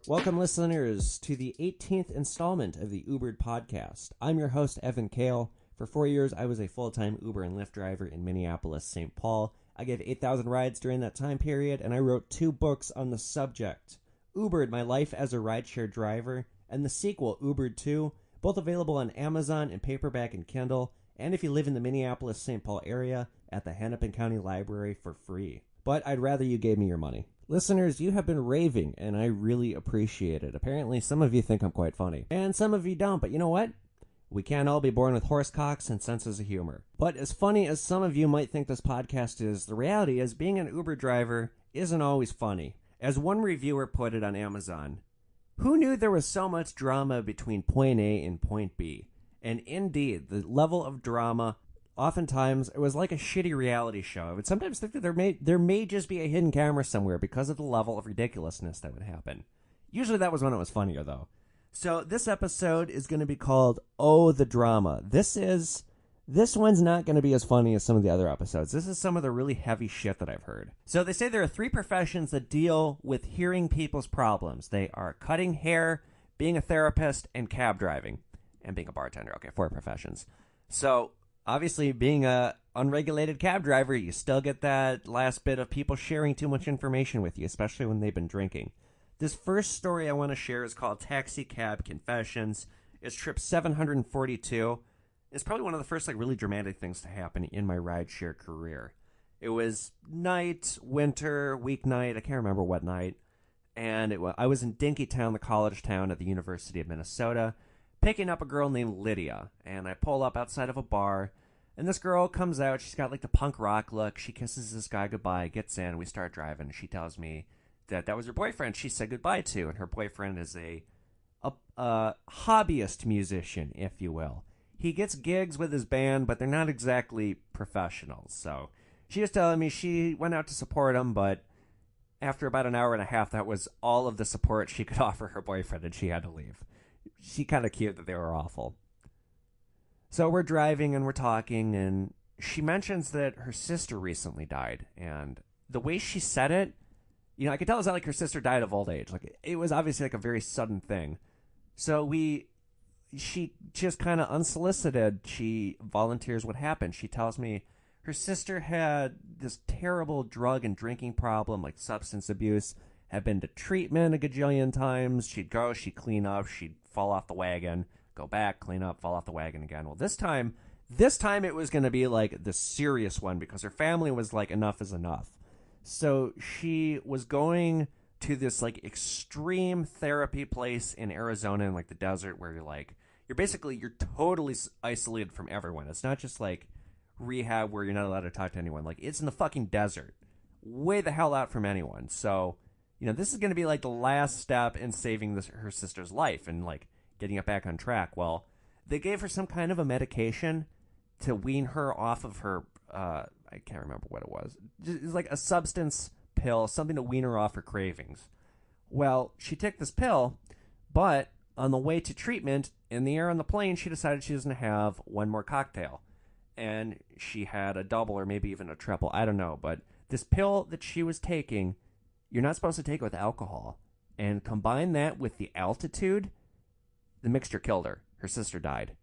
Welcome, listeners, to the 18th installment of the UBERED podcast. I'm your host, Evan Kale. For 4 years, I was a full-time Uber and Lyft driver in Minneapolis, St. Paul. I gave 8,000 rides during that time period, and I wrote 2 books on the subject. UBERED, My Life as a Rideshare Driver, and the sequel, UBERED 2, both available on Amazon in paperback and Kindle, and if you live in the Minneapolis-St. Paul area, at the Hennepin County Library for free. But I'd rather you gave me your money. Listeners, you have been raving, and I really appreciate it. Apparently, some of you think I'm quite funny, and some of you don't, but you know what? We can't all be born with horsecocks and senses of humor. But as funny as some of you might think this podcast is, the reality is being an Uber driver isn't always funny. As one reviewer put it on Amazon, who knew there was so much drama between point A and point B? And indeed, the level of drama, oftentimes, it was like a shitty reality show. I would sometimes think that there may just be a hidden camera somewhere because of the level of ridiculousness that would happen. Usually that was when it was funnier, though. So this episode is going to be called Oh, the Drama. This one's not going to be as funny as some of the other episodes. This is some of the really heavy shit that I've heard. So they say there are 3 professions that deal with hearing people's problems. They are cutting hair, being a therapist, and cab driving. And being a bartender. Okay, 4 professions. So obviously, being a unregulated cab driver, you still get that last bit of people sharing too much information with you, especially when they've been drinking. This first story I want to share is called Taxi Cab Confessions. It's trip 742. It's probably one of the first really dramatic things to happen in my rideshare career. It was night, winter, weeknight, I can't remember what night. And I was in Dinkytown, the college town at the University of Minnesota, picking up a girl named Lydia. And I pull up outside of a bar, and this girl comes out. She's got the punk rock look. She kisses this guy goodbye, gets in, we start driving. She tells me that was her boyfriend she said goodbye to, and her boyfriend is a hobbyist musician, if you will. He gets gigs with his band, but they're not exactly professionals. So she was telling me she went out to support him, but after about an hour and a half, that was all of the support she could offer her boyfriend, and she had to leave. She kind of cute that they were awful. So we're driving and we're talking, and she mentions that her sister recently died. And the way she said it, I could tell it was not her sister died of old age. It was obviously a very sudden thing. So she just kind of unsolicited, she volunteers what happened. She tells me her sister had this terrible drug and drinking problem, substance abuse, had been to treatment a gajillion times. She'd go, she'd clean up, she'd fall off the wagon, go back, clean up, fall off the wagon again. Well, this time it was going to be the serious one because her family was enough is enough. So she was going to this extreme therapy place in Arizona in the desert where you're totally isolated from everyone. It's not just rehab where you're not allowed to talk to anyone. It's in the fucking desert, way the hell out from anyone. So this is going to be the last step in saving her sister's life and getting it back on track. Well, they gave her some kind of a medication to wean her off of her, I can't remember what it was. It's a substance pill, something to wean her off her cravings. Well, she took this pill, but on the way to treatment, in the air on the plane, she decided she was going to have one more cocktail. And she had a double or maybe even a triple, I don't know. But this pill that she was taking, you're not supposed to take it with alcohol. And combine that with the altitude, the mixture killed her. Her sister died.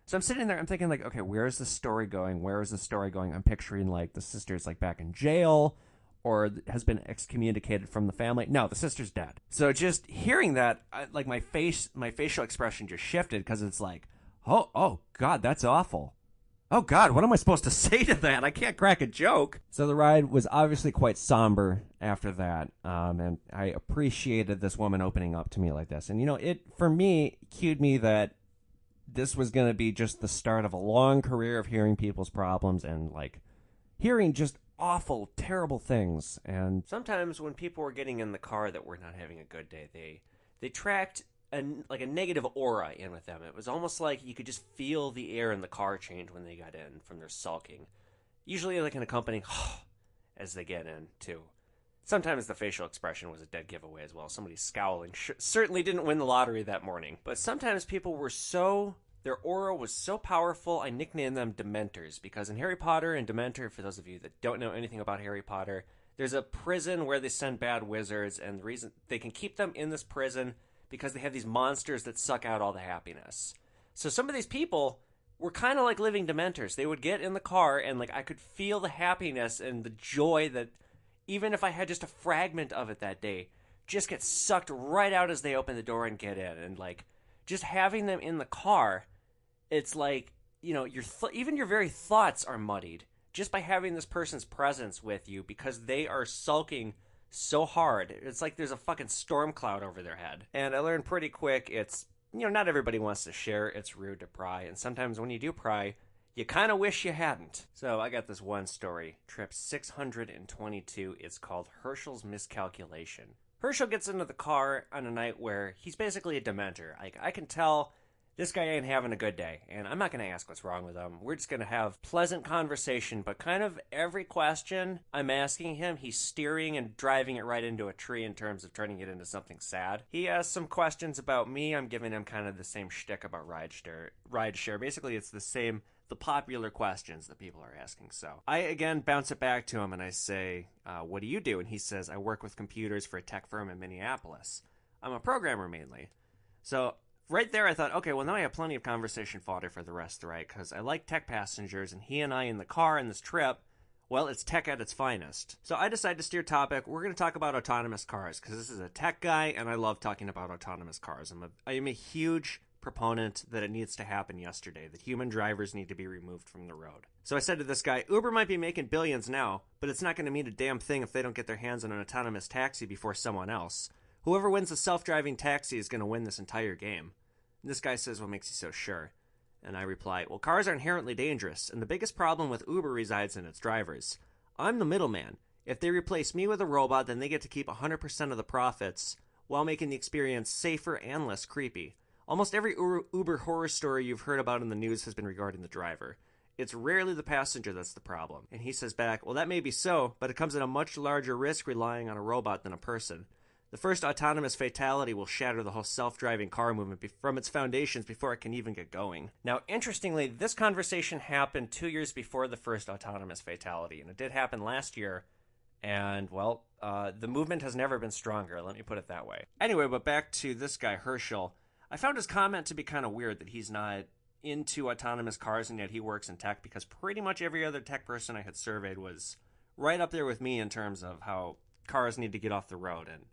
So I'm sitting there, I'm thinking okay, where is this story going? Where is this story going? I'm picturing the sister's back in jail or has been excommunicated from the family. No, the sister's dead. So just hearing that, my facial expression just shifted because it's oh God, that's awful. Oh God, what am I supposed to say to that? I can't crack a joke. So the ride was obviously quite somber after that, and I appreciated this woman opening up to me like this. And it for me cued me that this was going to be just the start of a long career of hearing people's problems and hearing just awful, terrible things. And sometimes when people were getting in the car that were not having a good day, they tracked a negative aura in with them. It was almost like you could just feel the air in the car change when they got in from their sulking. Usually an accompanying as they get in too. Sometimes the facial expression was a dead giveaway as well. Somebody scowling certainly didn't win the lottery that morning. But sometimes people were so Their aura was so powerful, I nicknamed them Dementors, because in Harry Potter and Dementor, for those of you that don't know anything about Harry Potter, there's a prison where they send bad wizards, and the reason they can keep them in this prison because they have these monsters that suck out all the happiness. So some of these people were kind of like living Dementors. They would get in the car, and like I could feel the happiness and the joy that even if I had just a fragment of it that day, just get sucked right out as they open the door and get in. And like just having them in the car, it's like, you know, even your very thoughts are muddied just by having this person's presence with you because they are sulking so hard. It's like there's a fucking storm cloud over their head. And I learned pretty quick, it's, you know, not everybody wants to share. It's rude to pry. And sometimes when you do pry, you kind of wish you hadn't. So I got this one story. Trip 622. It's called Herschel's Miscalculation. Herschel gets into the car on a night where he's basically a Dementor. Like, I can tell this guy ain't having a good day, and I'm not going to ask what's wrong with him. We're just going to have pleasant conversation, but kind of every question I'm asking him, he's steering and driving it right into a tree in terms of turning it into something sad. He has some questions about me. I'm giving him kind of the same shtick about rideshare. Basically, it's the popular questions that people are asking. So I, again, bounce it back to him and I say, what do you do? And he says, I work with computers for a tech firm in Minneapolis. I'm a programmer mainly. So right there I thought, okay, well now I have plenty of conversation fodder for the rest of the ride because I like tech passengers, and he and I in the car in this trip, well, it's tech at its finest. So I decided to steer topic. We're going to talk about autonomous cars because this is a tech guy and I love talking about autonomous cars. I am a huge proponent that it needs to happen yesterday, that human drivers need to be removed from the road. So I said to this guy, Uber might be making billions now, but it's not going to mean a damn thing if they don't get their hands on an autonomous taxi before someone else. Whoever wins the self-driving taxi is going to win this entire game. And this guy says, what makes you so sure? And I reply, well, cars are inherently dangerous, and the biggest problem with Uber resides in its drivers. I'm the middleman. If they replace me with a robot, then they get to keep 100% of the profits while making the experience safer and less creepy. Almost every Uber horror story you've heard about in the news has been regarding the driver. It's rarely the passenger that's the problem. And he says back, well, that may be so, but it comes at a much larger risk relying on a robot than a person. The first autonomous fatality will shatter the whole self-driving car movement from its foundations before it can even get going. Now, interestingly, this conversation happened 2 years before the first autonomous fatality, and it did happen last year. And, well, the movement has never been stronger, let me put it that way. Anyway, but back to this guy, Herschel. I found his comment to be kind of weird that he's not into autonomous cars and yet he works in tech, because pretty much every other tech person I had surveyed was right up there with me in terms of how cars need to get off the road and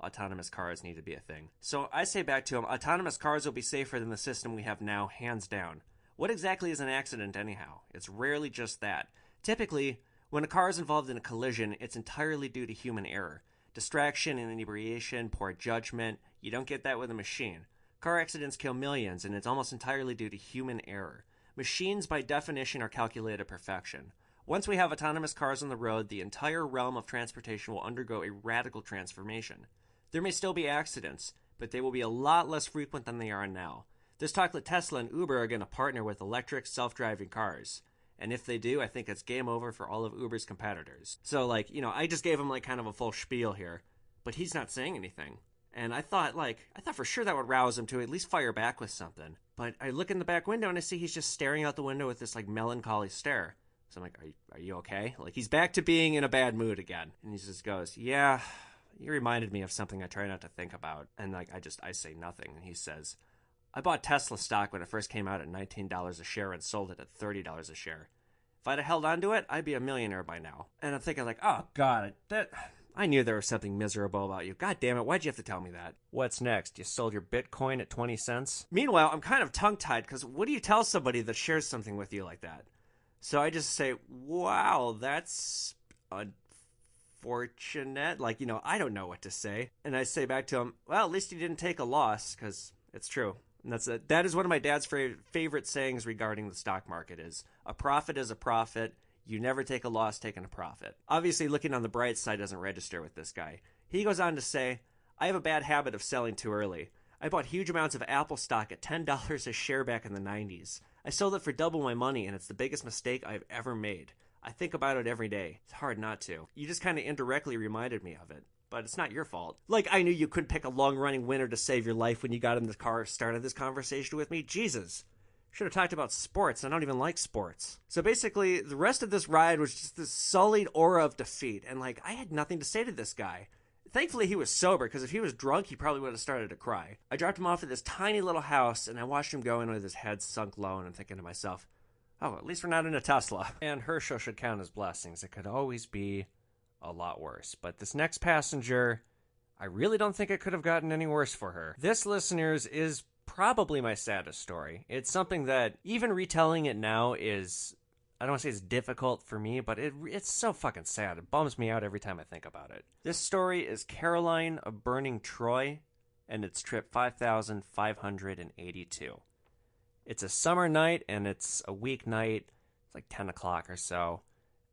autonomous cars need to be a thing. So I say back to him, autonomous cars will be safer than the system we have now, hands down. What exactly is an accident anyhow? It's rarely just that. Typically, when a car is involved in a collision, it's entirely due to human error. Distraction and inebriation, poor judgment. You don't get that with a machine. Car accidents kill millions, and it's almost entirely due to human error. Machines, by definition, are calculated perfection. Once we have autonomous cars on the road, the entire realm of transportation will undergo a radical transformation. There may still be accidents, but they will be a lot less frequent than they are now. There's talk that Tesla and Uber are going to partner with electric, self-driving cars. And if they do, I think it's game over for all of Uber's competitors. So, like, you know, I just gave him, like, kind of a full spiel here, but he's not saying anything. And I thought for sure that would rouse him to at least fire back with something. But I look in the back window and I see he's just staring out the window with this, like, melancholy stare. So I'm like, are you okay? Like, he's back to being in a bad mood again. And he just goes, yeah, you reminded me of something I try not to think about. And, like, I say nothing. And he says, I bought Tesla stock when it first came out at $19 a share and sold it at $30 a share. If I'd have held on to it, I'd be a millionaire by now. And I'm thinking, like, oh, God, I knew there was something miserable about you. God damn it, why'd you have to tell me that? What's next? You sold your Bitcoin at 20 cents? Meanwhile, I'm kind of tongue-tied, because what do you tell somebody that shares something with you like that? So I just say, wow, that's unfortunate. Like, you know, I don't know what to say. And I say back to him, well, at least you didn't take a loss, because it's true. And that is one of my dad's favorite sayings regarding the stock market is, a profit is a profit. You never take a loss taking a profit. Obviously, looking on the bright side doesn't register with this guy. He goes on to say, I have a bad habit of selling too early. I bought huge amounts of Apple stock at $10 a share back in the 90s. I sold it for double my money, and it's the biggest mistake I've ever made. I think about it every day. It's hard not to. You just kind of indirectly reminded me of it. But it's not your fault. Like, I knew you couldn't pick a long-running winner to save your life when you got in the car, started this conversation with me. Jesus. Should have talked about sports. I don't even like sports. So basically, the rest of this ride was just this sullied aura of defeat. And, like, I had nothing to say to this guy. Thankfully, he was sober, because if he was drunk, he probably would have started to cry. I dropped him off at this tiny little house, and I watched him go in with his head sunk low, and I'm thinking to myself, oh, at least we're not in a Tesla. And Herschel should count as blessings. It could always be a lot worse. But this next passenger, I really don't think it could have gotten any worse for her. This, listeners, is probably my saddest story. It's something that even retelling it now is, I don't want to say it's difficult for me, but it's so fucking sad. It bums me out every time I think about it. This story is Caroline of Burning Troy, and it's trip 5,582. It's a summer night, and it's a weeknight. It's like 10 o'clock or so.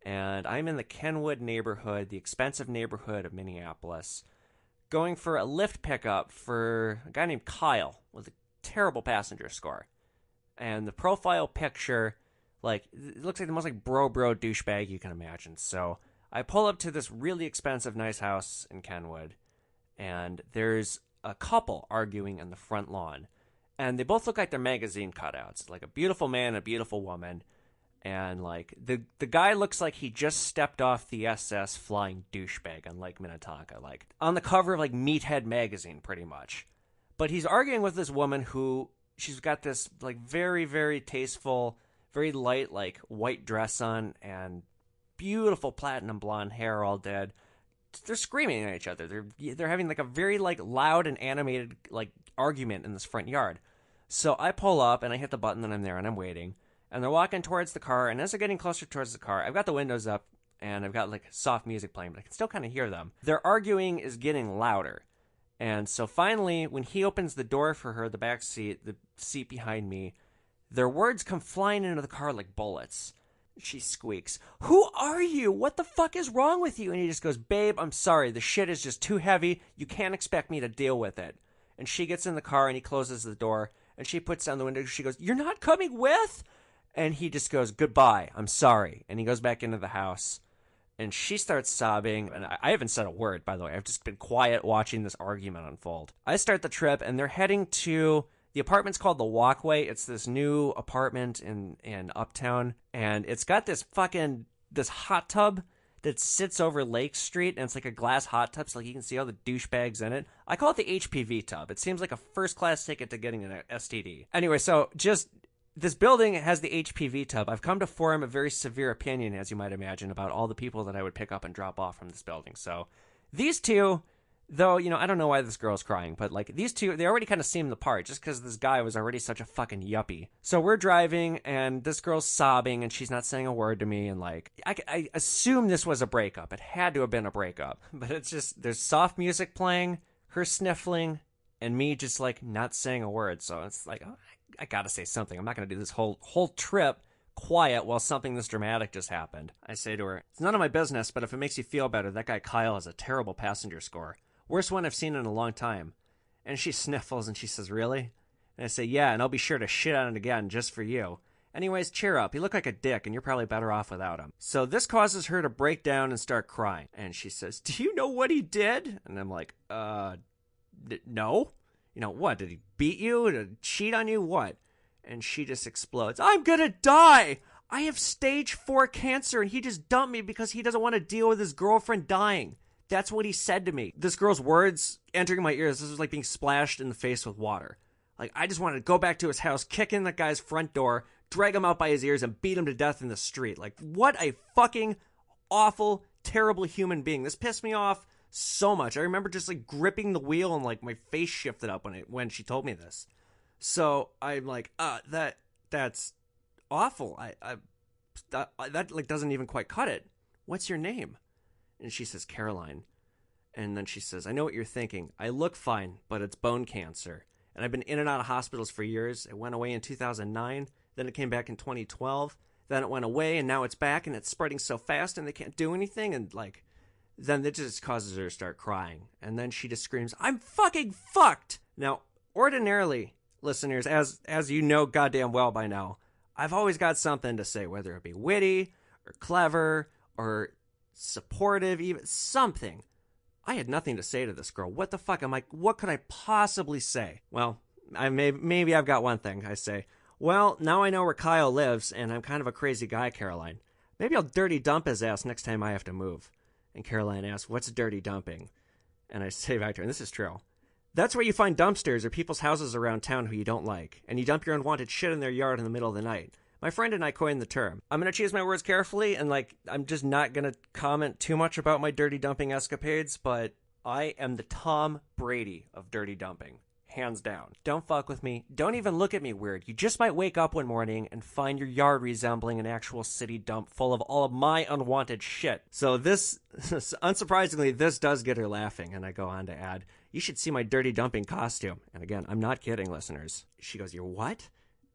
And I'm in the Kenwood neighborhood, the expensive neighborhood of Minneapolis, going for a Lyft pickup for a guy named Kyle with a terrible passenger score. And the profile picture, like, it looks like the most like bro douchebag you can imagine. So I pull up to this really expensive, nice house in Kenwood, and there's a couple arguing in the front lawn. And they both look like they're magazine cutouts, like a beautiful man and a beautiful woman. And, like, the guy looks like he just stepped off the SS Flying Douchebag on Lake Minnetonka, like, on the cover of, like, Meathead magazine, pretty much. But he's arguing with this woman who, she's got this, like, very, very tasteful, very light, like, white dress on and beautiful platinum blonde hair all dead. They're screaming at each other. They're having, like, a very, like, loud and animated, like, argument in this front yard. So I pull up and I hit the button and I'm there and I'm waiting. And they're walking towards the car, and as they're getting closer towards the car, I've got the windows up and I've got, like, soft music playing, but I can still kind of hear them. Their arguing is getting louder. And so finally, when he opens the door for her, the back seat, the seat behind me, their words come flying into the car like bullets. She squeaks, "Who are you? What the fuck is wrong with you?" And he just goes, "Babe, I'm sorry. The shit is just too heavy. You can't expect me to deal with it." And she gets in the car and he closes the door and she puts down the window. She goes, "You're not coming with?" And he just goes, "Goodbye. I'm sorry." And he goes back into the house. And she starts sobbing, and I haven't said a word, by the way. I've just been quiet watching this argument unfold. I start the trip, and they're heading to, the apartment's called The Walkway. It's this new apartment in Uptown, and it's got this hot tub that sits over Lake Street, and it's like a glass hot tub, so like you can see all the douchebags in it. I call it the HPV tub. It seems like a first-class ticket to getting an STD. Anyway, so just... this building has the HPV tub. I've come to form a very severe opinion, as you might imagine, about all the people that I would pick up and drop off from this building. So these two, though, you know, I don't know why this girl's crying, but, like, these two, they already kind of seem the part just because this guy was already such a fucking yuppie. So we're driving, and this girl's sobbing, and she's not saying a word to me, and, like, I assume this was a breakup. It had to have been a breakup. But it's just, there's soft music playing, her sniffling, and me just, like, not saying a word. So it's like, oh, I gotta say something. I'm not gonna do this whole trip quiet while something this dramatic just happened. I say to her, "It's none of my business, but if it makes you feel better, that guy Kyle has a terrible passenger score. Worst one I've seen in a long time." And she sniffles and she says, "Really?" And I say, "Yeah, and I'll be sure to shit on it again just for you. Anyways, cheer up. You look like a dick, and you're probably better off without him." So this causes her to break down and start crying. And she says, "Do you know what he did?" And I'm like, no. You know, what? Did he beat you? Did he cheat on you? What? And she just explodes. "I'm gonna die! I have stage 4 cancer, and he just dumped me because he doesn't want to deal with his girlfriend dying. That's what he said to me." This girl's words entering my ears, this was like being splashed in the face with water. Like, I just wanted to go back to his house, kick in that guy's front door, drag him out by his ears, and beat him to death in the street. Like, what a fucking awful, terrible human being. This pissed me off so much. I remember just, like, gripping the wheel and, like, my face shifted up when she told me this. So I'm like, that's awful. That like doesn't even quite cut it. What's your name? And she says, "Caroline." And then she says, "I know what you're thinking. I look fine, but it's bone cancer. And I've been in and out of hospitals for years. It went away in 2009. Then it came back in 2012. Then it went away, and now it's back, and it's spreading so fast, and they can't do anything." And, like, then it just causes her to start crying. And then she just screams, "I'm fucking fucked!" Now, ordinarily, listeners, as you know goddamn well by now, I've always got something to say, whether it be witty or clever or supportive, even something. I had nothing to say to this girl. What the fuck? I'm like, what could I possibly say? Well, maybe I've got one thing. I say, Well, now I know where Kyle lives, and I'm kind of a crazy guy, Caroline. Maybe I'll dirty dump his ass next time I have to move. And Caroline asks, what's dirty dumping? And I say back to her, and this is true. That's where you find dumpsters or people's houses around town who you don't like, and you dump your unwanted shit in their yard in the middle of the night. My friend and I coined the term. I'm going to choose my words carefully, and I'm just not going to comment too much about my dirty dumping escapades, but I am the Tom Brady of dirty dumping. Hands down. Don't fuck with me. Don't even look at me weird. You just might wake up one morning and find your yard resembling an actual city dump full of all of my unwanted shit. So this, unsurprisingly, this does get her laughing, and I go on to add, you should see my dirty dumping costume. And again, I'm not kidding, listeners. She goes, you're what?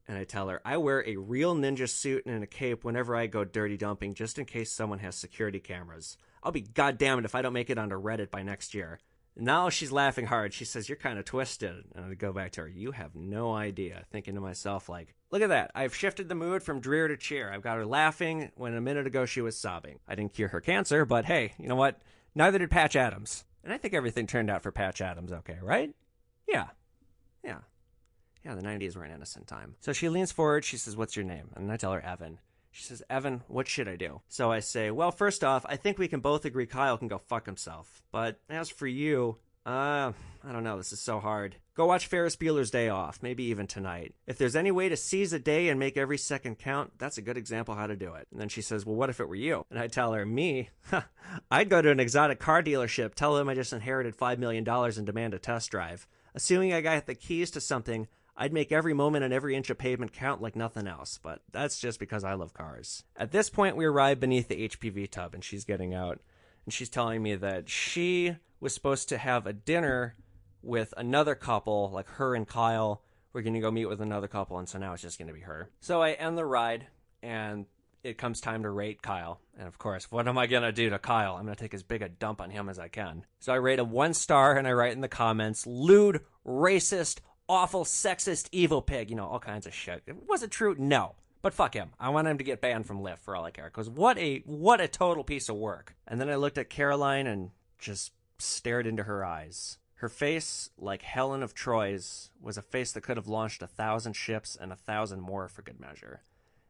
And I tell her, I wear a real ninja suit and a cape whenever I go dirty dumping just in case someone has security cameras. I'll be goddamned if I don't make it onto Reddit by next year. Now she's laughing hard. She says, you're kind of twisted. And I go back to her, you have no idea. Thinking to myself, like, look at that. I've shifted the mood from drear to cheer. I've got her laughing when a minute ago she was sobbing. I didn't cure her cancer, but hey, you know what? Neither did Patch Adams. And I think everything turned out for Patch Adams okay, right? Yeah, the 90s were an innocent time. So she leans forward. She says, what's your name? And I tell her, Evan. She says, Evan, what should I do? So I say, well, first off, I think we can both agree Kyle can go fuck himself. But as for you, I don't know. This is so hard. Go watch Ferris Bueller's Day Off, maybe even tonight. If there's any way to seize a day and make every second count, that's a good example how to do it. And then she says, well, what if it were you? And I tell her, me? I'd go to an exotic car dealership, tell them I just inherited $5 million and demand a test drive. Assuming I got the keys to something, I'd make every moment and every inch of pavement count like nothing else, but that's just because I love cars. At this point, we arrive beneath the HPV tub, and she's getting out, and she's telling me that she was supposed to have a dinner with another couple, like her and Kyle. We're going to go meet with another couple, and so now it's just going to be her. So I end the ride, and it comes time to rate Kyle. And of course, what am I going to do to Kyle? I'm going to take as big a dump on him as I can. So I rate him 1 star, and I write in the comments, lewd, racist, awful, sexist, evil pig, all kinds of shit. Was it true? No. But fuck him. I want him to get banned from Lyft for all I care. Because what a total piece of work. And then I looked at Caroline and just stared into her eyes. Her face, like Helen of Troy's, was a face that could have launched 1,000 ships and 1,000 more for good measure.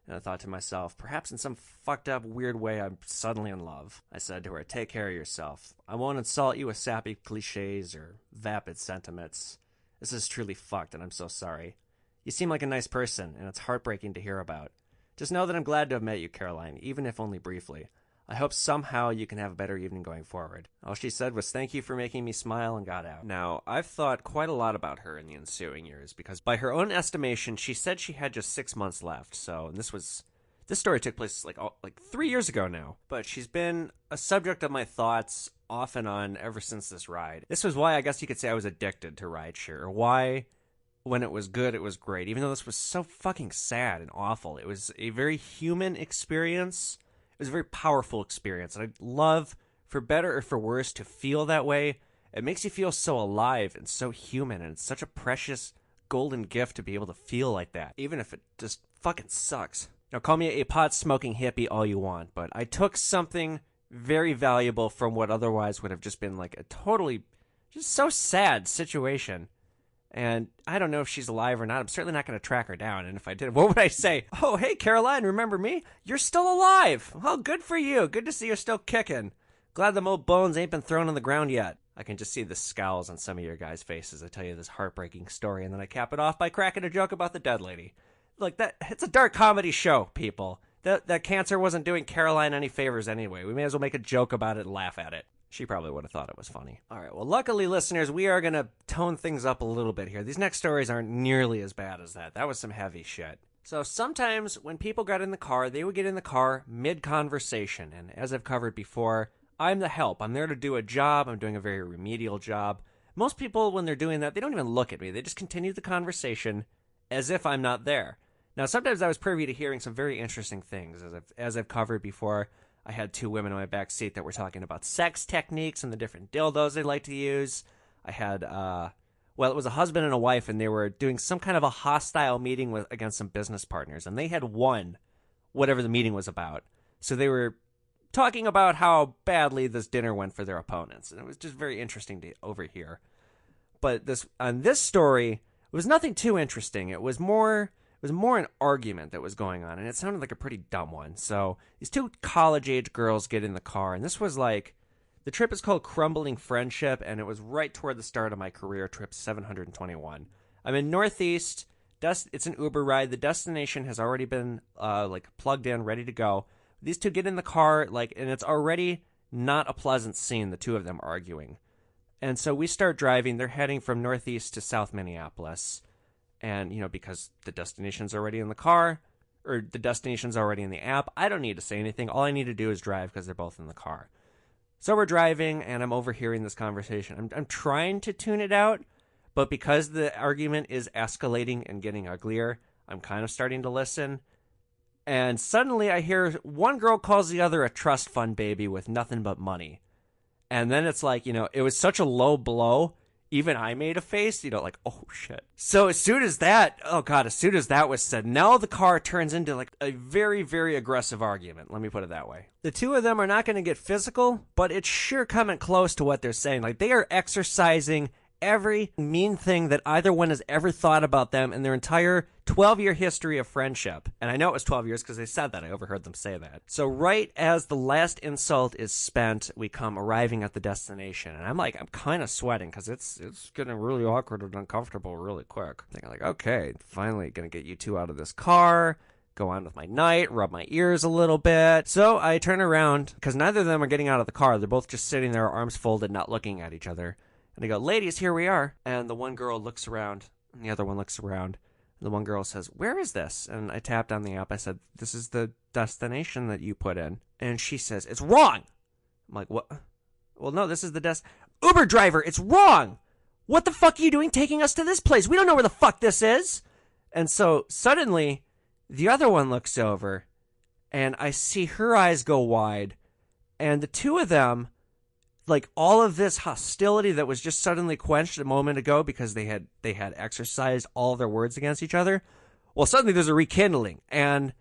And I thought to myself, perhaps in some fucked up, weird way, I'm suddenly in love. I said to her, take care of yourself. I won't insult you with sappy cliches or vapid sentiments. This is truly fucked, and I'm so sorry. You seem like a nice person, and it's heartbreaking to hear about. Just know that I'm glad to have met you, Caroline, even if only briefly. I hope somehow you can have a better evening going forward. All she said was thank you for making me smile and got out. Now, I've thought quite a lot about her in the ensuing years, because by her own estimation, she said she had just 6 months left, so this story took place like 3 years ago now. But she's been a subject of my thoughts off and on ever since this ride. This was why I guess you could say I was addicted to rideshare. Why, when it was good, it was great. Even though this was so fucking sad and awful. It was a very human experience. It was a very powerful experience. And I'd love, for better or for worse, to feel that way. It makes you feel so alive and so human. And it's such a precious golden gift to be able to feel like that. Even if it just fucking sucks. Now, call me a pot-smoking hippie all you want, but I took something very valuable from what otherwise would have just been like a totally just so sad situation. And I don't know if she's alive or not. I'm certainly not going to track her down. And if I did, what would I say? Oh, hey, Caroline, remember me? You're still alive. Oh, good for you. Good to see you're still kicking. Glad them old bones ain't been thrown on the ground yet. I can just see the scowls on some of your guys' faces. I tell you this heartbreaking story, and then I cap it off by cracking a joke about the dead lady. Like that, it's a dark comedy show, people. That cancer wasn't doing Caroline any favors anyway. We may as well make a joke about it and laugh at it. She probably would have thought it was funny. All right, well, luckily, listeners, we are going to tone things up a little bit here. These next stories aren't nearly as bad as that. That was some heavy shit. So sometimes when people got in the car, they would get in the car mid-conversation. And as I've covered before, I'm the help. I'm there to do a job. I'm doing a very remedial job. Most people, when they're doing that, they don't even look at me. They just continue the conversation as if I'm not there. Now, sometimes I was privy to hearing some very interesting things. As I've covered before, I had 2 women in my back seat that were talking about sex techniques and the different dildos they like to use. I had, it was a husband and a wife, and they were doing some kind of a hostile meeting against some business partners, and they had won whatever the meeting was about. So they were talking about how badly this dinner went for their opponents, and it was just very interesting to overhear. But on this story, it was nothing too interesting. It was more It was more an argument that was going on, and it sounded like a pretty dumb one. So these two college-age girls get in the car, and this was like, the trip is called Crumbling Friendship, and it was right toward the start of my career, trip 721. I'm in Northeast. It's an Uber ride. The destination has already been plugged in, ready to go. These two get in the car, and it's already not a pleasant scene, the two of them arguing. And so we start driving. They're heading from Northeast to South Minneapolis. And, because the destination's already in the car, or the destination's already in the app, I don't need to say anything. All I need to do is drive because they're both in the car. So we're driving, and I'm overhearing this conversation. I'm trying to tune it out, but because the argument is escalating and getting uglier, I'm kind of starting to listen. And suddenly I hear one girl calls the other a trust fund baby with nothing but money. And then it's like, it was such a low blow. Even I made a face, oh shit. So as soon as that was said, now the car turns into a very, very aggressive argument. Let me put it that way. The two of them are not going to get physical, but it's sure coming close to what they're saying. They are exercising every mean thing that either one has ever thought about them in their entire 12-year history of friendship. And I know it was 12 years because they said that. I overheard them say that. So right as the last insult is spent, we come arriving at the destination. And I'm kind of sweating because it's getting really awkward and uncomfortable really quick. I'm okay, finally going to get you two out of this car, go on with my night, rub my ears a little bit. So I turn around because neither of them are getting out of the car. They're both just sitting there, arms folded, not looking at each other. And I go, ladies, here we are. And the one girl looks around, and the other one looks around. And the one girl says, where is this? And I tapped on the app. I said, this is the destination that you put in. And she says, it's wrong. I'm like, what? Well, no, this is the Uber driver, it's wrong. What the fuck are you doing taking us to this place? We don't know where the fuck this is. And so suddenly, the other one looks over, and I see her eyes go wide. And the two of them, all of this hostility that was just suddenly quenched a moment ago because they had exercised all their words against each other. Well, suddenly there's a rekindling, and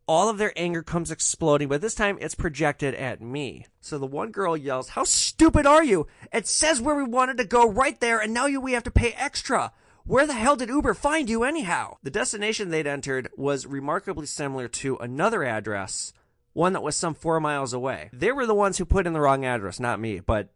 all of their anger comes exploding, but this time it's projected at me. So the one girl yells, how stupid are you? It says where we wanted to go right there, and now we have to pay extra. Where the hell did Uber find you anyhow? The destination they'd entered was remarkably similar to another address, one that was some 4 miles away. They were the ones who put in the wrong address, not me, but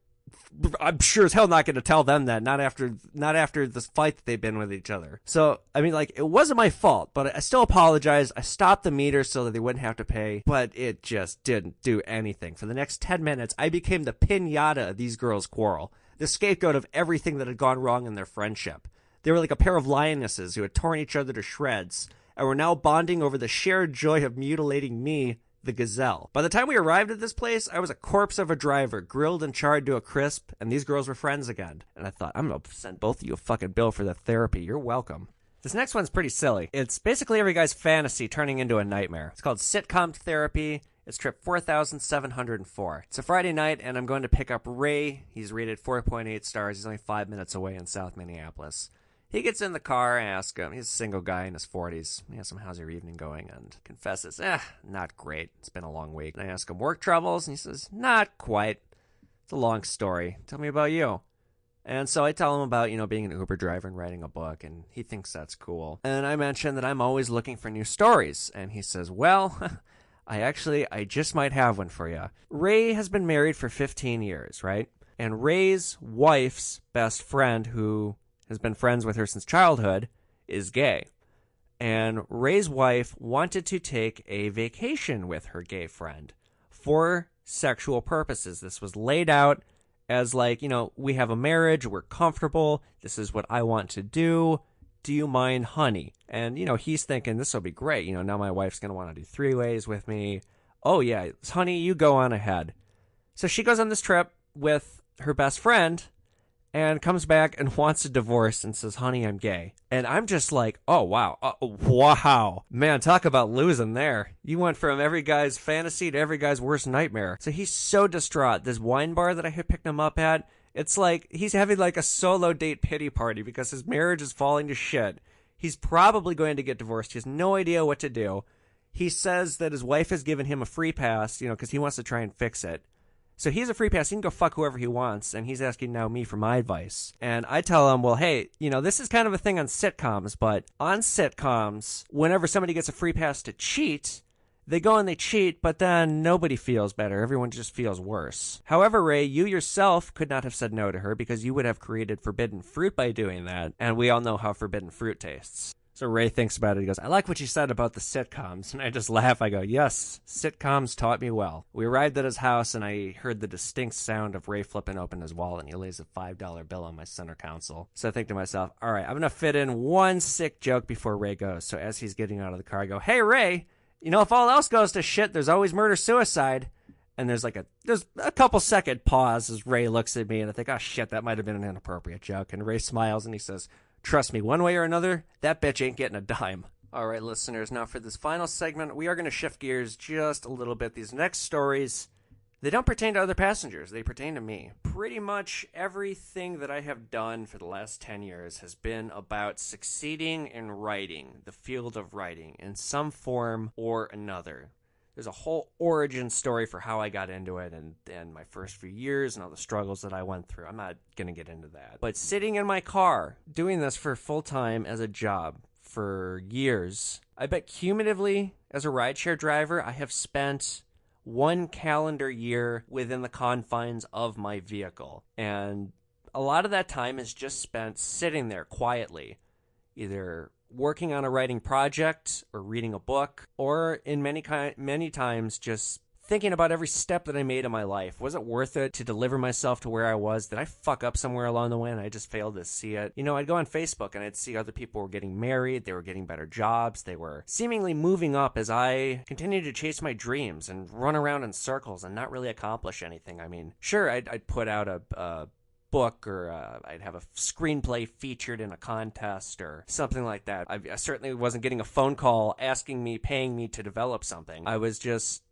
I'm sure as hell not going to tell them that, not after this fight that they've been with each other. So, it wasn't my fault, but I still apologize. I stopped the meter so that they wouldn't have to pay, but it just didn't do anything. For the next 10 minutes, I became the piñata of these girls' quarrel, the scapegoat of everything that had gone wrong in their friendship. They were like a pair of lionesses who had torn each other to shreds, and were now bonding over the shared joy of mutilating me, the gazelle. By the time we arrived at this place, I was a corpse of a driver, grilled and charred to a crisp, and these girls were friends again. And I thought, I'm gonna send both of you a fucking bill for the therapy. You're welcome. This next one's pretty silly. It's basically every guy's fantasy turning into a nightmare. It's called Sitcom Therapy. It's trip 4,704. It's a Friday night, and I'm going to pick up Ray. He's rated 4.8 stars. He's only 5 minutes away in South Minneapolis. He gets in the car, I ask him, he's a single guy in his 40s. I ask him, how's your evening going? And confesses, not great. It's been a long week. And I ask him, work troubles? And he says, not quite. It's a long story. Tell me about you. And so I tell him about, being an Uber driver and writing a book, and he thinks that's cool. And I mention that I'm always looking for new stories. And he says, well, I just might have one for you. Ray has been married for 15 years, right? And Ray's wife's best friend, who has been friends with her since childhood, is gay. And Ray's wife wanted to take a vacation with her gay friend for sexual purposes. This was laid out as we have a marriage, we're comfortable, this is what I want to do. Do you mind, honey? And, he's thinking this will be great. Now my wife's going to want to do 3-ways with me. Oh, yeah, honey, you go on ahead. So she goes on this trip with her best friend, and comes back and wants a divorce and says, honey, I'm gay. And I'm just like, oh, wow. Wow. Man, talk about losing there. You went from every guy's fantasy to every guy's worst nightmare. So he's so distraught. This wine bar that I had picked him up at, it's like he's having a solo date pity party because his marriage is falling to shit. He's probably going to get divorced. He has no idea what to do. He says that his wife has given him a free pass, because he wants to try and fix it. So he's a free pass. He can go fuck whoever he wants, and he's asking now me for my advice. And I tell him, well, hey, this is kind of a thing on sitcoms, but on sitcoms, whenever somebody gets a free pass to cheat, they go and they cheat, but then nobody feels better. Everyone just feels worse. However, Ray, you yourself could not have said no to her because you would have created forbidden fruit by doing that, and we all know how forbidden fruit tastes. So Ray thinks about it. He goes, I like what you said about the sitcoms. And I just laugh. I go, yes, sitcoms taught me well. We arrived at his house, and I heard the distinct sound of Ray flipping open his wallet, and he lays a $5 bill on my center console. So I think to myself, all right, I'm going to fit in one sick joke before Ray goes. So as he's getting out of the car, I go, hey, Ray, if all else goes to shit, there's always murder-suicide. And there's a couple second pause as Ray looks at me, and I think, oh, shit, that might have been an inappropriate joke. And Ray smiles, and he says, trust me, one way or another, that bitch ain't getting a dime. All right, listeners, now for this final segment, we are going to shift gears just a little bit. These next stories, they don't pertain to other passengers. They pertain to me. Pretty much everything that I have done for the last 10 years has been about succeeding in writing, the field of writing, in some form or another. There's a whole origin story for how I got into it and my first few years and all the struggles that I went through. I'm not going to get into that. But sitting in my car, doing this for full-time as a job for years, I bet cumulatively, as a rideshare driver, I have spent 1 calendar year within the confines of my vehicle. And a lot of that time is just spent sitting there quietly, either working on a writing project or reading a book, or in many times just thinking about every step that I made in my life. Was it worth it to deliver myself to where I was? Did I fuck up somewhere along the way and I just failed to see it? I'd go on Facebook and I'd see other people were getting married, they were getting better jobs, they were seemingly moving up as I continued to chase my dreams and run around in circles and not really accomplish anything. I mean, sure, I'd put out a book, or I'd have a screenplay featured in a contest or something like that. I certainly wasn't getting a phone call paying me to develop something. I was just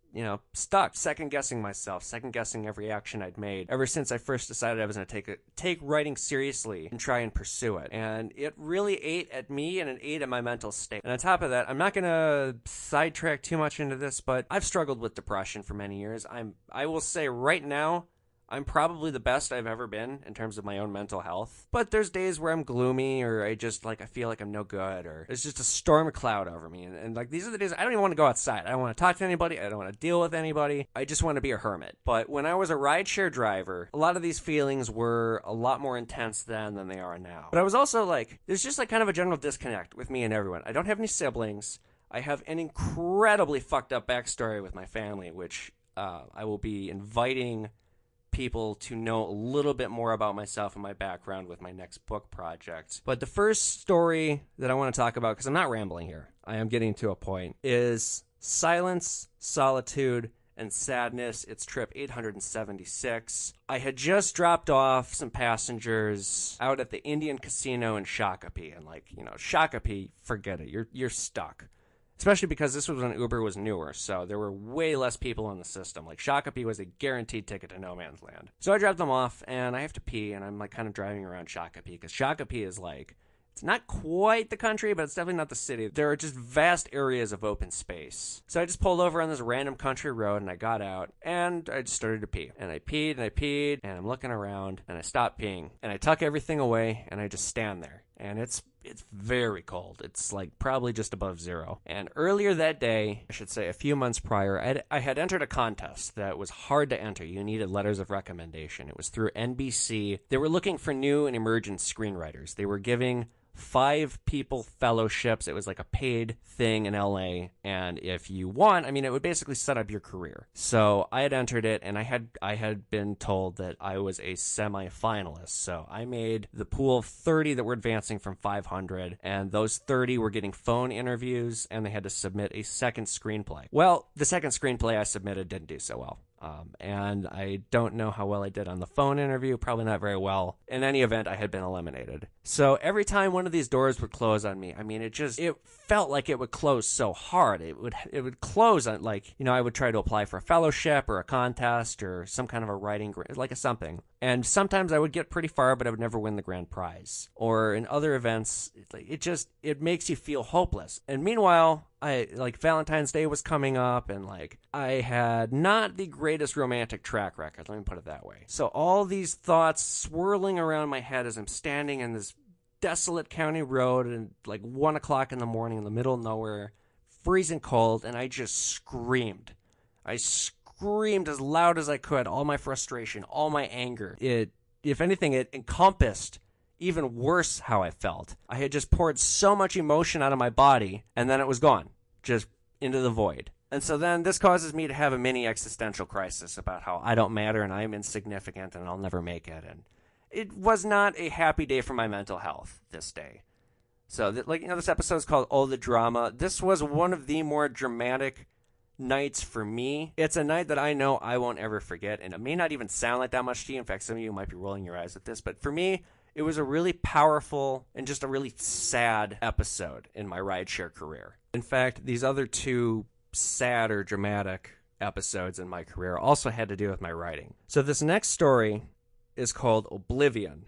stuck, second-guessing myself, second-guessing every action I'd made ever since I first decided I was going to take writing seriously and try and pursue it. And it really ate at me, and it ate at my mental state. And on top of that, I'm not going to sidetrack too much into this, but I've struggled with depression for many years. I will say right now, I'm probably the best I've ever been in terms of my own mental health. But there's days where I'm gloomy, or I feel like I'm no good, or there's just a storm cloud over me. And these are the days I don't even want to go outside. I don't want to talk to anybody. I don't want to deal with anybody. I just want to be a hermit. But when I was a rideshare driver, a lot of these feelings were a lot more intense then than they are now. But I was also there's just kind of a general disconnect with me and everyone. I don't have any siblings. I have an incredibly fucked up backstory with my family, which I will be inviting people to know a little bit more about myself and my background with my next book project. But the first story that I want to talk about, because I'm not rambling here, I am getting to a point, is Silence, Solitude, and Sadness. It's trip 876. I had just dropped off some passengers out at the Indian Casino in Shakopee, and Shakopee, forget it, you're stuck. Especially because this was when Uber was newer, so there were way less people on the system. Shakopee was a guaranteed ticket to no man's land. So I dropped them off, and I have to pee, and I'm kind of driving around Shakopee, because Shakopee is it's not quite the country, but it's definitely not the city. There are just vast areas of open space. So I just pulled over on this random country road, and I got out, and I just started to pee. And I peed, and I'm looking around, and I stop peeing. And I tuck everything away, and I just stand there. And it's very cold. It's probably just above zero. And earlier that day, I should say a few months prior, I had entered a contest that was hard to enter. You needed letters of recommendation. It was through NBC. They were looking for new and emergent screenwriters. They were giving 5 people fellowships. It was a paid thing in LA, and if you won, it would basically set up your career. So I had entered it, and I had been told that I was a semi-finalist. So I made the pool of 30 that were advancing from 500, and those 30 were getting phone interviews, and they had to submit a second screenplay. Well, the second screenplay I submitted didn't do so well. And I don't know how well I did on the phone interview, probably not very well. In any event, I had been eliminated. So every time one of these doors would close on me, it felt like it would close so hard. It would close on, I would try to apply for a fellowship or a contest or some kind of a writing grant, something. And sometimes I would get pretty far, but I would never win the grand prize. Or in other events, it makes you feel hopeless. And meanwhile, Valentine's Day was coming up, and I had not the greatest romantic track record, let me put it that way. So all these thoughts swirling around my head as I'm standing in this desolate county road and 1 o'clock in the morning in the middle of nowhere, freezing cold, and I just screamed. I screamed as loud as I could, all my frustration, all my anger. If anything, it encompassed even worse how I felt. I had just poured so much emotion out of my body, and then it was gone, just into the void. And so then this causes me to have a mini existential crisis about how I don't matter and I'm insignificant and I'll never make it. And it was not a happy day for my mental health this day. So, this episode is called Oh, the Drama. This was one of the more dramatic nights for me. It's a night that I know I won't ever forget, and it may not even sound like that much to you. In fact, some of you might be rolling your eyes at this, but for me, it was a really powerful and just a really sad episode in my rideshare career. In fact, these other two sad or dramatic episodes in my career also had to do with my writing. So this next story is called Oblivion.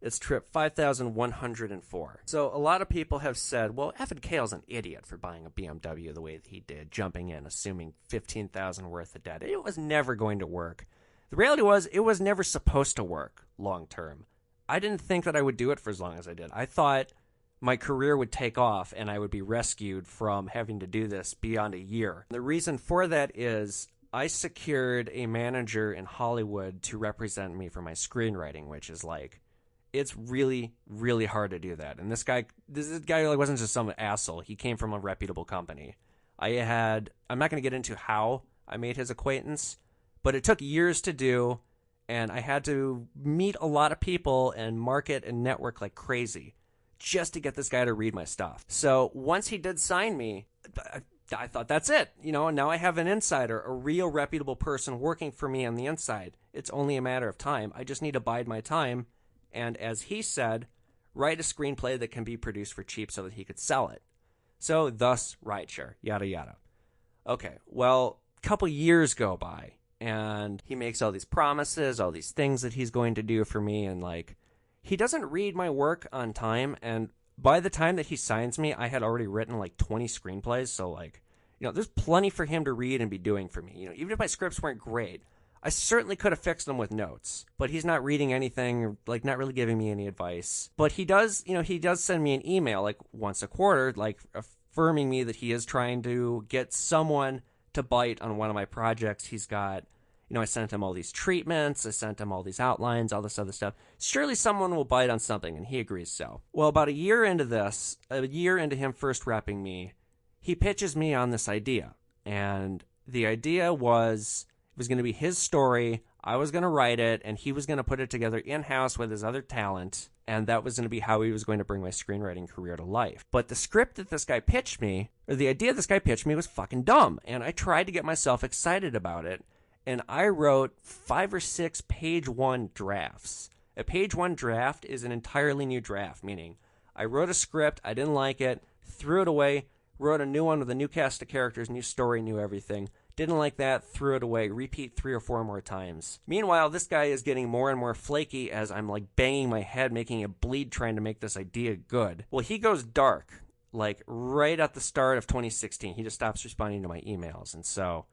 It's trip 5104. So a lot of people have said, well, Evan Kale's an idiot for buying a BMW the way that he did, jumping in, assuming $15,000 worth of debt. It was never going to work. The reality was, it was never supposed to work long term. I didn't think that I would do it for as long as I did. I thought my career would take off and I would be rescued from having to do this beyond a year. The reason for that is I secured a manager in Hollywood to represent me for my screenwriting, which is it's really, really hard to do that. And this guy wasn't just some asshole. He came from a reputable company. I'm not going to get into how I made his acquaintance, but it took years to do, and I had to meet a lot of people and market and network like crazy just to get this guy to read my stuff. So once he did sign me, I thought that's it. And now I have an insider, a real reputable person working for me on the inside. It's only a matter of time. I just need to bide my time. And as he said, write a screenplay that can be produced for cheap so that he could sell it. So thus, rideshare, yada, yada. Okay, well, a couple years go by, and he makes all these promises, all these things that he's going to do for me, and he doesn't read my work on time, and by the time that he signs me, I had already written 20 screenplays, so there's plenty for him to read and be doing for me. Even if my scripts weren't great, I certainly could have fixed them with notes, but he's not reading anything, not really giving me any advice. But he does send me an email once a quarter, affirming me that he is trying to get someone to bite on one of my projects. He's got, I sent him all these treatments, I sent him all these outlines, all this other stuff. Surely someone will bite on something, and he agrees so. Well, about a year into him first repping me, he pitches me on this idea. And the idea was, it was going to be his story, I was going to write it, and he was going to put it together in-house with his other talent, and that was going to be how he was going to bring my screenwriting career to life. But the script that this guy pitched me, or the idea this guy pitched me, was fucking dumb, and I tried to get myself excited about it, and I wrote 5 or 6 page 1 drafts. A page 1 draft is an entirely new draft, meaning I wrote a script, I didn't like it, threw it away, wrote a new one with a new cast of characters, new story, new everything. Didn't like that, threw it away, repeat 3 or 4 more times. Meanwhile, this guy is getting more and more flaky as I'm banging my head, making it bleed, trying to make this idea good. Well, he goes dark, right at the start of 2016. He just stops responding to my emails. And so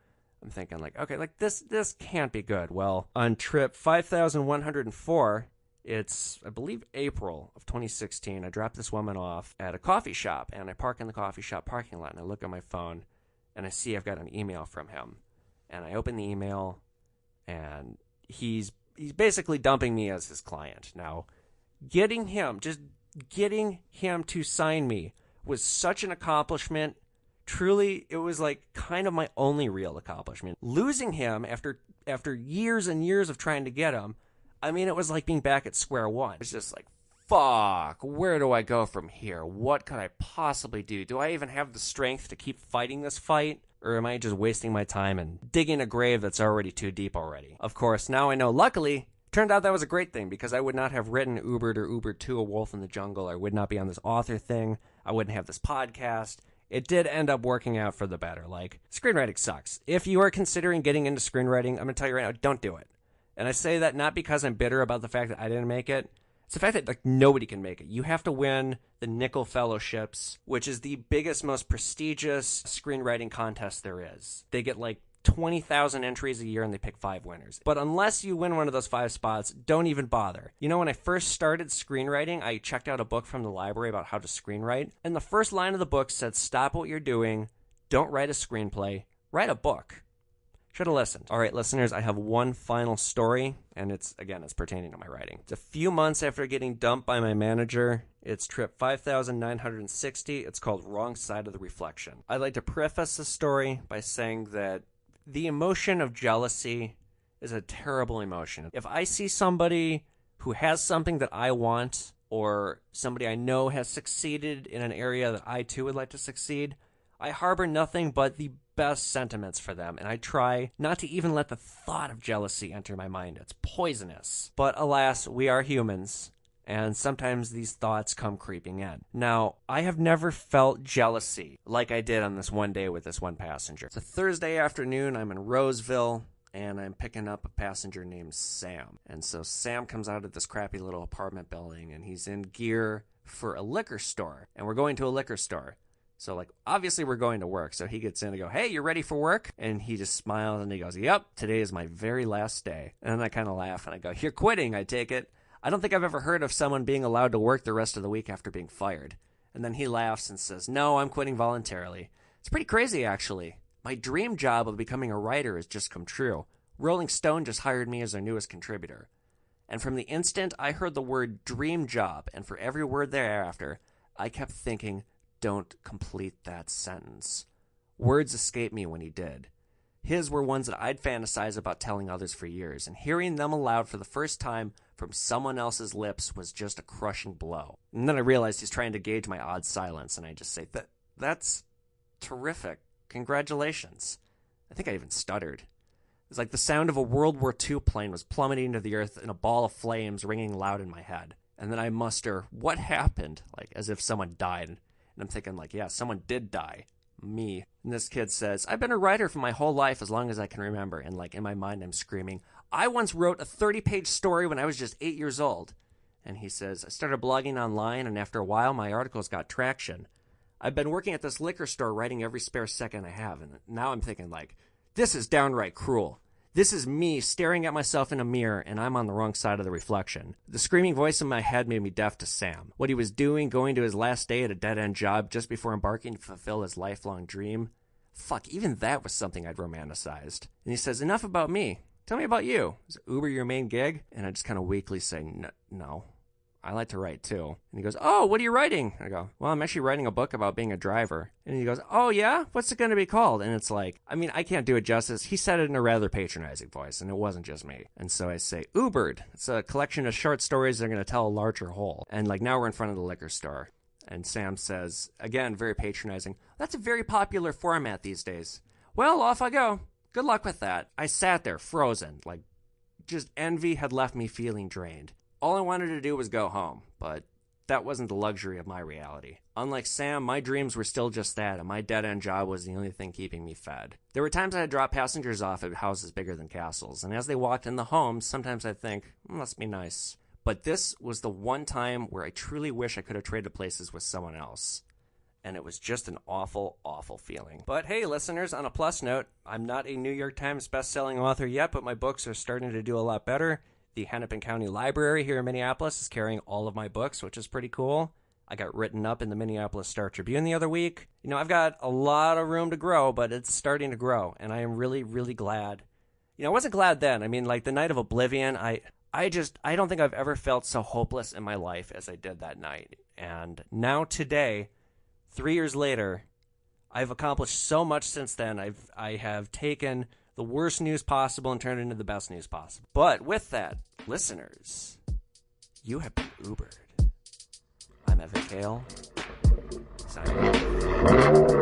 I'm thinking okay, this can't be good. Well, on trip 5104, it's, I believe, April of 2016, I dropped this woman off at a coffee shop, and I park in the coffee shop parking lot, and I look at my phone, and I see I've got an email from him. And I open the email, and he's basically dumping me as his client. Now, getting him to sign me was such an accomplishment. Truly, it was kind of my only real accomplishment. Losing him after years and years of trying to get him, it was like being back at square one. It's just fuck, where do I go from here? What could I possibly do? Do I even have the strength to keep fighting this fight? Or am I just wasting my time and digging a grave that's already too deep already? Of course, now I know, luckily, turned out that was a great thing, because I would not have written UBERED or UBERED 2, A Wolf in the Jungle. I would not be on this author thing. I wouldn't have this podcast. It did end up working out for the better. Screenwriting sucks. If you are considering getting into screenwriting, I'm going to tell you right now, don't do it. And I say that not because I'm bitter about the fact that I didn't make it. It's the fact that like nobody can make it. You have to win the Nickel Fellowships, which is the biggest, most prestigious screenwriting contest there is. They get like 20,000 entries a year and they pick 5 winners. But unless you win one of those 5 spots, don't even bother. You know, when I first started screenwriting, I checked out a book from the library about how to screenwrite. And the first line of the book said, stop what you're doing. Don't write a screenplay. Write a book. Should have listened. All right, listeners, I have one final story, and it's pertaining to my writing. It's a few months after getting dumped by my manager. It's trip 5,960. It's called Wrong Side of the Reflection. I'd like to preface the story by saying that the emotion of jealousy is a terrible emotion. If I see somebody who has something that I want, or somebody I know has succeeded in an area that I too would like to succeed, I harbor nothing but the best sentiments for them, and I try not to even let the thought of jealousy enter my mind. It's poisonous. But alas, we are humans, and sometimes these thoughts come creeping in. Now, I have never felt jealousy like I did on this one day with this one passenger. It's a Thursday afternoon. I'm in Roseville, and I'm picking up a passenger named Sam. And so Sam comes out of this crappy little apartment building, and he's in gear for a liquor store, and we're going to a liquor store. So, like, obviously we're going to work. So he gets in and go, hey, you ready for work? And he just smiles and he goes, yep, today is my very last day. And then I kind of laugh and I go, you're quitting, I take it. I don't think I've ever heard of someone being allowed to work the rest of the week after being fired. And then he laughs and says, no, I'm quitting voluntarily. It's pretty crazy, actually. My dream job of becoming a writer has just come true. Rolling Stone just hired me as their newest contributor. And from the instant I heard the word dream job, and for every word thereafter, I kept thinking, don't complete that sentence. Words escaped me when he did. His were ones that I'd fantasized about telling others for years, and hearing them aloud for the first time from someone else's lips was just a crushing blow. And then I realized he's trying to gauge my odd silence, and I just say, that's terrific. Congratulations. I think I even stuttered. It was like the sound of a World War II plane was plummeting to the earth in a ball of flames ringing loud in my head. And then I muster, what happened? Like, as if someone died. And I'm thinking, like, yeah, someone did die. Me. And this kid says, I've been a writer for my whole life as long as I can remember. And, like, in my mind, I'm screaming, I once wrote a 30-page story when I was just 8 years old. And he says, I started blogging online, and after a while, my articles got traction. I've been working at this liquor store writing every spare second I have. And now I'm thinking, like, this is downright cruel. This is me staring at myself in a mirror, and I'm on the wrong side of the reflection. The screaming voice in my head made me deaf to Sam. What he was doing, going to his last day at a dead-end job just before embarking to fulfill his lifelong dream. Fuck, even that was something I'd romanticized. And he says, enough about me. Tell me about you. Is Uber your main gig? And I just kind of weakly say, no. I like to write too. And he goes, oh, what are you writing? I go, well, I'm actually writing a book about being a driver. And he goes, oh yeah? What's it going to be called? And it's like, I mean, I can't do it justice. He said it in a rather patronizing voice, and it wasn't just me. And so I say, UBERED. It's a collection of short stories that are going to tell a larger whole. And like now we're in front of the liquor store. And Sam says, again, very patronizing, that's a very popular format these days. Well, off I go. Good luck with that. I sat there frozen, like just envy had left me feeling drained. All I wanted to do was go home, but that wasn't the luxury of my reality. Unlike Sam, my dreams were still just that, and my dead-end job was the only thing keeping me fed. There were times I'd drop passengers off at houses bigger than castles, and as they walked in the homes, sometimes I'd think, must be nice. But this was the one time where I truly wish I could have traded places with someone else. And it was just an awful, awful feeling. But hey, listeners, on a plus note, I'm not a New York Times best-selling author yet, but my books are starting to do a lot better. The Hennepin County Library here in Minneapolis is carrying all of my books, which is pretty cool. I got written up in the Minneapolis Star-Tribune the other week. You know, I've got a lot of room to grow, but it's starting to grow, and I am really, really glad. You know, I wasn't glad then. I mean, like the night of Oblivion, I don't think I've ever felt so hopeless in my life as I did that night. And now today, 3 years later, I've accomplished so much since then. I have taken the worst news possible and turned it into the best news possible. But with that, listeners, you have been Ubered. I'm Evan Kale. Signing off.